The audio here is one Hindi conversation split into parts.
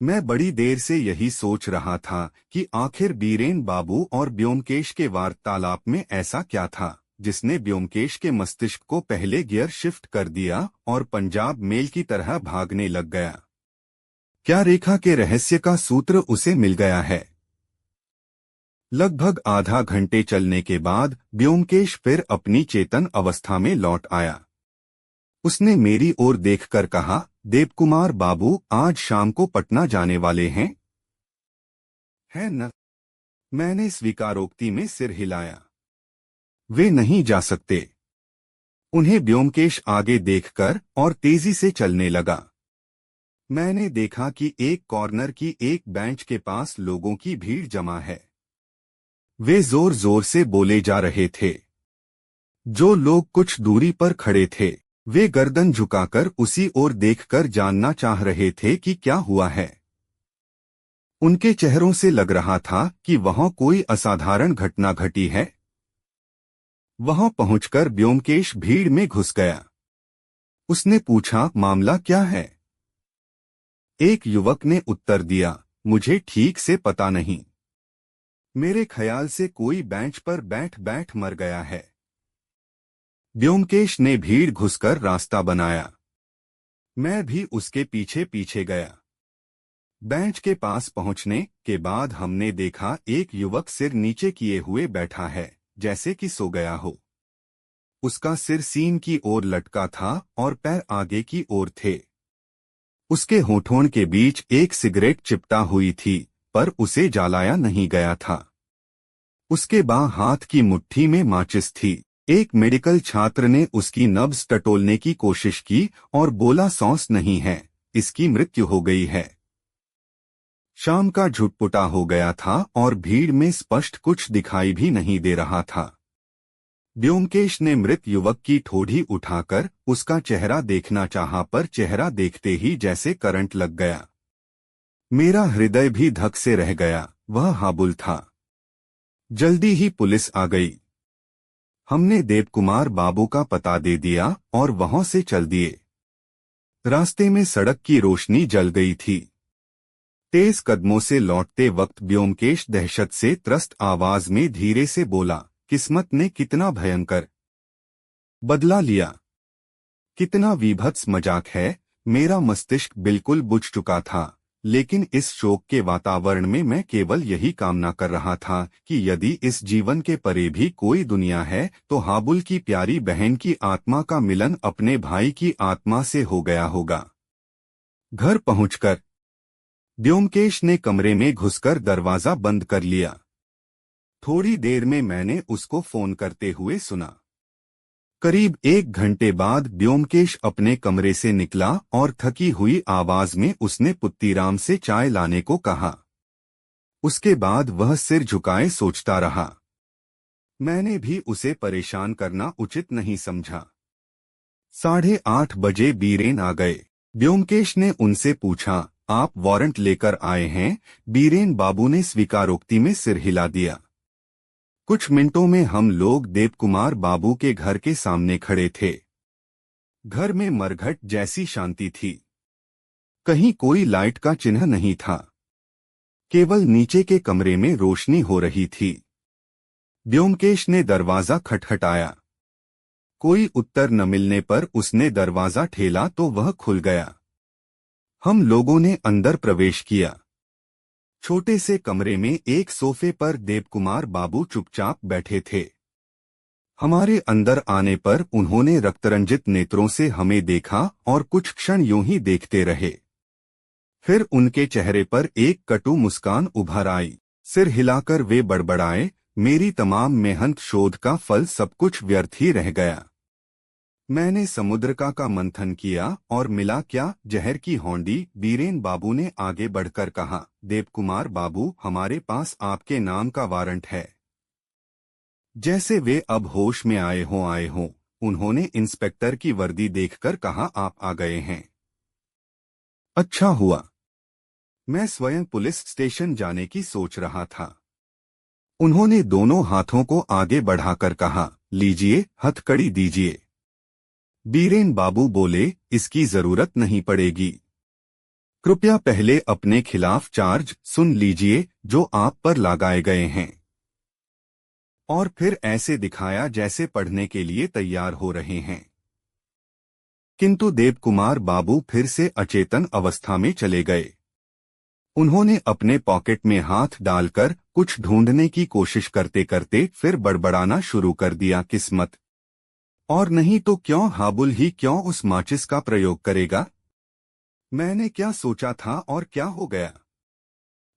मैं बड़ी देर से यही सोच रहा था कि आखिर बीरेन बाबू और ब्योमकेश के वार्तालाप में ऐसा क्या था जिसने ब्योमकेश के मस्तिष्क को पहले गियर शिफ्ट कर दिया और पंजाब मेल की तरह भागने लग गया। क्या रेखा के रहस्य का सूत्र उसे मिल गया है? लगभग आधा घंटे चलने के बाद ब्योमकेश फिर अपनी चेतन अवस्था में लौट आया। उसने मेरी ओर देखकर कहा, देवकुमार बाबू आज शाम को पटना जाने वाले हैं? है न? मैंने स्वीकारोक्ति में सिर हिलाया। वे नहीं जा सकते। उन्हें ब्योमकेश आगे देखकर और तेजी से चलने लगा। मैंने देखा कि एक कॉर्नर की एक बेंच के पास लोगों की भीड़ जमा है। वे जोर जोर से बोले जा रहे थे। जो लोग कुछ दूरी पर खड़े थे वे गर्दन झुकाकर उसी ओर देखकर जानना चाह रहे थे कि क्या हुआ है। उनके चेहरों से लग रहा था कि वहां कोई असाधारण घटना घटी है। वहां पहुंचकर ब्योमकेश भीड़ में घुस गया। उसने पूछा, मामला क्या है? एक युवक ने उत्तर दिया, मुझे ठीक से पता नहीं। मेरे ख्याल से कोई बेंच पर बैठ बैठ मर गया है। ब्योमकेश ने भीड़ घुसकर रास्ता बनाया। मैं भी उसके पीछे पीछे गया। बेंच के पास पहुंचने के बाद हमने देखा एक युवक सिर नीचे किए हुए बैठा है, जैसे कि सो गया हो। उसका सिर सीन की ओर लटका था और पैर आगे की ओर थे। उसके होठों के बीच एक सिगरेट चिपटा हुई थी, पर उसे जलाया नहीं गया था। उसके बाएं हाथ की मुट्ठी में माचिस थी। एक मेडिकल छात्र ने उसकी नब्ज टटोलने की कोशिश की और बोला, सांस नहीं है, इसकी मृत्यु हो गई है। शाम का झुटपुटा हो गया था और भीड़ में स्पष्ट कुछ दिखाई भी नहीं दे रहा था। ब्योमकेश ने मृत युवक की ठोड़ी उठाकर उसका चेहरा देखना चाहा, पर चेहरा देखते ही जैसे करंट लग गया। मेरा हृदय भी धक से रह गया। वह हाबुल था। जल्दी ही पुलिस आ गई। हमने देवकुमार बाबू का पता दे दिया और वहां से चल दिए। रास्ते में सड़क की रोशनी जल गई थी। तेज कदमों से लौटते वक्त ब्योमकेश दहशत से त्रस्त आवाज में धीरे से बोला, किस्मत ने कितना भयंकर बदला लिया। कितना वीभत्स मजाक है। मेरा मस्तिष्क बिल्कुल बुझ चुका था, लेकिन इस शोक के वातावरण में मैं केवल यही कामना कर रहा था कि यदि इस जीवन के परे भी कोई दुनिया है तो हाबुल की प्यारी बहन की आत्मा का मिलन अपने भाई की आत्मा से हो गया होगा। घर पहुंचकर ब्योमकेश ने कमरे में घुसकर दरवाजा बंद कर लिया। थोड़ी देर में मैंने उसको फोन करते हुए सुना। करीब 1 घंटे बाद ब्योमकेश अपने कमरे से निकला और थकी हुई आवाज में उसने पुत्तीराम से चाय लाने को कहा। उसके बाद वह सिर झुकाए सोचता रहा। मैंने भी उसे परेशान करना उचित नहीं समझा। 8:30 बजे बीरेन आ गए। ब्योमकेश ने उनसे पूछा, आप वारंट लेकर आए हैं? बीरेन बाबू ने स्वीकारोक्ति में सिर हिला दिया। कुछ मिनटों में हम लोग देवकुमार बाबू के घर के सामने खड़े थे। घर में मरघट जैसी शांति थी। कहीं कोई लाइट का चिन्ह नहीं था। केवल नीचे के कमरे में रोशनी हो रही थी। ब्योमकेश ने दरवाजा खटखटाया। कोई उत्तर न मिलने पर उसने दरवाजा ठेला तो वह खुल गया। हम लोगों ने अंदर प्रवेश किया। छोटे से कमरे में एक सोफे पर देवकुमार बाबू चुपचाप बैठे थे। हमारे अंदर आने पर उन्होंने रक्तरंजित नेत्रों से हमें देखा और कुछ क्षण यूं ही देखते रहे। फिर उनके चेहरे पर एक कटु मुस्कान उभर आई। सिर हिलाकर वे बड़बड़ाए, मेरी तमाम मेहनत शोध का फल सब कुछ व्यर्थ ही रह गया। मैंने समुद्र का मंथन किया और मिला क्या, जहर की हौंडी। बीरेन बाबू ने आगे बढ़कर कहा, देवकुमार बाबू, हमारे पास आपके नाम का वारंट है। जैसे वे अब होश में आए हों, उन्होंने इंस्पेक्टर की वर्दी देखकर कहा, आप आ गए हैं। अच्छा हुआ। मैं स्वयं पुलिस स्टेशन जाने की सोच रहा था। उन्होंने दोनों हाथों को आगे बढ़ाकर कहा, लीजिए, हथकड़ी दीजिए। बीरेन बाबू बोले, इसकी जरूरत नहीं पड़ेगी। कृपया पहले अपने खिलाफ चार्ज सुन लीजिए जो आप पर लगाए गए हैं, और फिर ऐसे दिखाया जैसे पढ़ने के लिए तैयार हो रहे हैं। किंतु देवकुमार बाबू फिर से अचेतन अवस्था में चले गए। उन्होंने अपने पॉकेट में हाथ डालकर कुछ ढूंढने की कोशिश करते करते फिर बड़बड़ाना शुरू कर दिया, किस्मत, और नहीं तो क्यों हाबुल ही क्यों उस माचिस का प्रयोग करेगा। मैंने क्या सोचा था और क्या हो गया।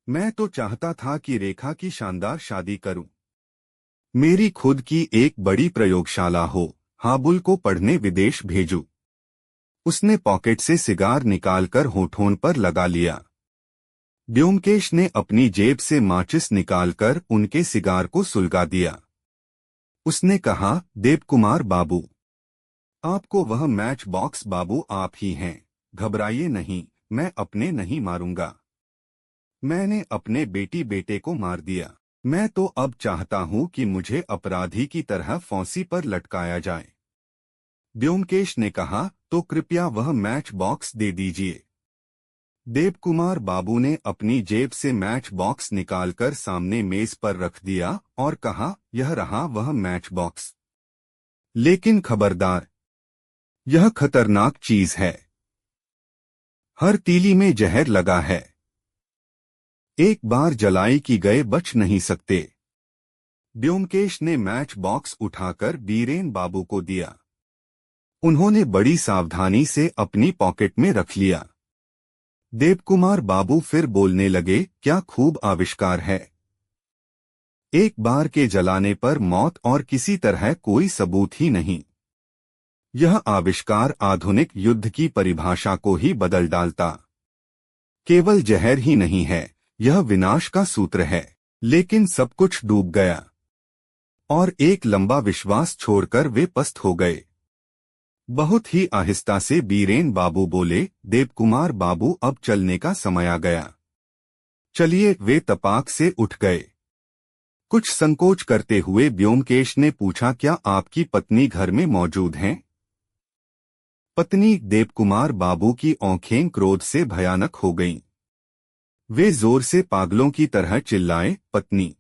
मैं तो चाहता था कि रेखा की शानदार शादी करूं, मेरी खुद की एक बड़ी प्रयोगशाला हो, हाबुल को पढ़ने विदेश भेजूं। उसने पॉकेट से सिगार निकालकर होठों पर लगा लिया। ब्योमकेश ने अपनी जेब से माचिस निकालकर उनके सिगार को सुलगा दिया। उसने कहा, देवकुमार बाबू, आपको वह मैच बॉक्स बाबू आप ही हैं, घबराइए नहीं, मैं अपने नहीं मारूंगा। मैंने अपने बेटे को मार दिया। मैं तो अब चाहता हूं कि मुझे अपराधी की तरह फांसी पर लटकाया जाए। ब्योमकेश ने कहा, तो कृपया वह मैच बॉक्स दे दीजिए। देवकुमार बाबू ने अपनी जेब से मैच बॉक्स निकालकर सामने मेज पर रख दिया और कहा, यह रहा वह मैच बॉक्स। लेकिन खबरदार, यह खतरनाक चीज है। हर तीली में जहर लगा है। एक बार जलाई की गए बच नहीं सकते। ब्योमकेश ने मैच बॉक्स उठाकर बीरेन बाबू को दिया। उन्होंने बड़ी सावधानी से अपनी पॉकेट में रख लिया। देवकुमार बाबू फिर बोलने लगे, क्या खूब आविष्कार है। एक बार के जलाने पर मौत और किसी तरह कोई सबूत ही नहीं। यह आविष्कार आधुनिक युद्ध की परिभाषा को ही बदल डालता। केवल जहर ही नहीं है, यह विनाश का सूत्र है। लेकिन सब कुछ डूब गया, और एक लंबा विश्वास छोड़कर वे पस्त हो गए। बहुत ही आहिस्ता से बीरेन बाबू बोले, देवकुमार बाबू, अब चलने का समय आ गया। चलिए। वे तपाक से उठ गए। कुछ संकोच करते हुए ब्योमकेश ने पूछा, क्या आपकी पत्नी घर में मौजूद हैं? पत्नी? देवकुमार बाबू की आंखें क्रोध से भयानक हो गईं। वे जोर से पागलों की तरह चिल्लाए, पत्नी?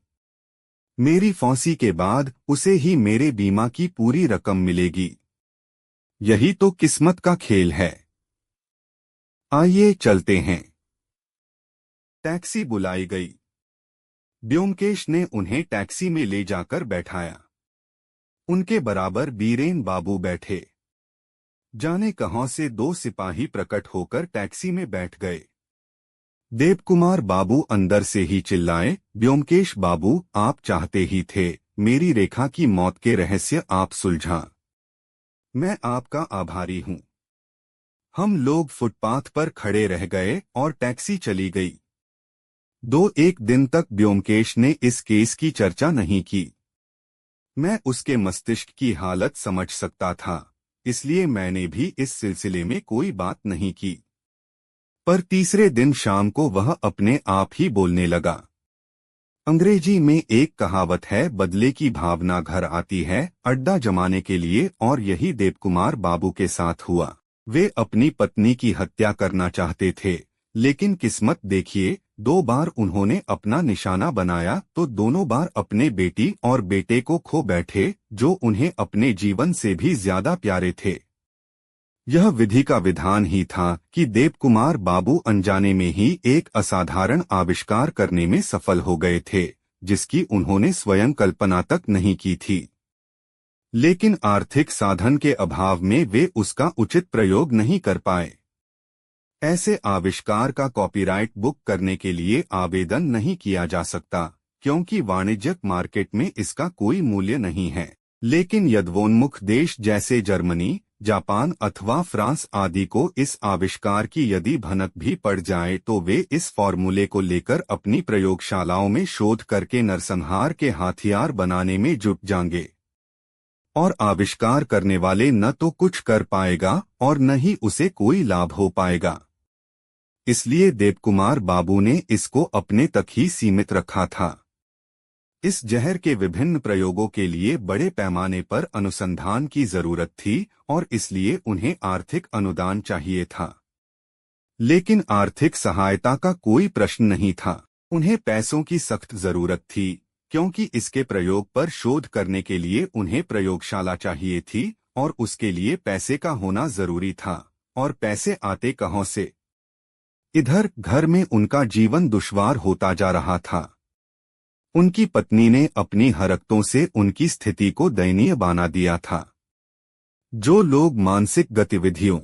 मेरी फांसी के बाद उसे ही मेरे बीमा की पूरी रकम मिलेगी। यही तो किस्मत का खेल है। आइए चलते हैं। टैक्सी बुलाई गई। ब्योमकेश ने उन्हें टैक्सी में ले जाकर बैठाया। उनके बराबर बीरेन बाबू बैठे। जाने कहां से दो सिपाही प्रकट होकर टैक्सी में बैठ गए। देवकुमार बाबू अंदर से ही चिल्लाए, ब्योमकेश बाबू, आप चाहते ही थे मेरी रेखा की मौत के रहस्य आप सुलझा। मैं आपका आभारी हूं। हम लोग फुटपाथ पर खड़े रह गए और टैक्सी चली गई। एक दिन तक ब्योमकेश ने इस केस की चर्चा नहीं की। मैं उसके मस्तिष्क की हालत समझ सकता था, इसलिए मैंने भी इस सिलसिले में कोई बात नहीं की। पर तीसरे दिन शाम को वह अपने आप ही बोलने लगा। अंग्रेजी में एक कहावत है, बदले की भावना घर आती है अड्डा जमाने के लिए, और यही देवकुमार बाबू के साथ हुआ। वे अपनी पत्नी की हत्या करना चाहते थे, लेकिन किस्मत देखिए, 2 बार उन्होंने अपना निशाना बनाया तो दोनों बार अपने बेटी और बेटे को खो बैठे, जो उन्हें अपने जीवन से भी ज्यादा प्यारे थे। यह विधि का विधान ही था कि देवकुमार बाबू अनजाने में ही एक असाधारण आविष्कार करने में सफल हो गए थे, जिसकी उन्होंने स्वयं कल्पना तक नहीं की थी। लेकिन आर्थिक साधन के अभाव में वे उसका उचित प्रयोग नहीं कर पाए। ऐसे आविष्कार का कॉपीराइट बुक करने के लिए आवेदन नहीं किया जा सकता, क्योंकि वाणिज्यिक मार्केट में इसका कोई मूल्य नहीं है। लेकिन यद्वोन्मुख देश जैसे जर्मनी, जापान अथवा फ्रांस आदि को इस आविष्कार की यदि भनक भी पड़ जाए तो वे इस फॉर्मूले को लेकर अपनी प्रयोगशालाओं में शोध करके नरसंहार के हथियार बनाने में जुट जाएंगे। और आविष्कार करने वाले न तो कुछ कर पाएगा और न ही उसे कोई लाभ हो पाएगा। इसलिए देवकुमार बाबू ने इसको अपने तक ही सीमित रखा था। इस जहर के विभिन्न प्रयोगों के लिए बड़े पैमाने पर अनुसंधान की जरूरत थी और इसलिए उन्हें आर्थिक अनुदान चाहिए था। लेकिन आर्थिक सहायता का कोई प्रश्न नहीं था। उन्हें पैसों की सख्त जरूरत थी, क्योंकि इसके प्रयोग पर शोध करने के लिए उन्हें प्रयोगशाला चाहिए थी और उसके लिए पैसे का होना जरूरी था। और पैसे आते कहाँ से? इधर घर में उनका जीवन दुश्वार होता जा रहा था। उनकी पत्नी ने अपनी हरकतों से उनकी स्थिति को दयनीय बना दिया था। जो लोग मानसिक गतिविधियों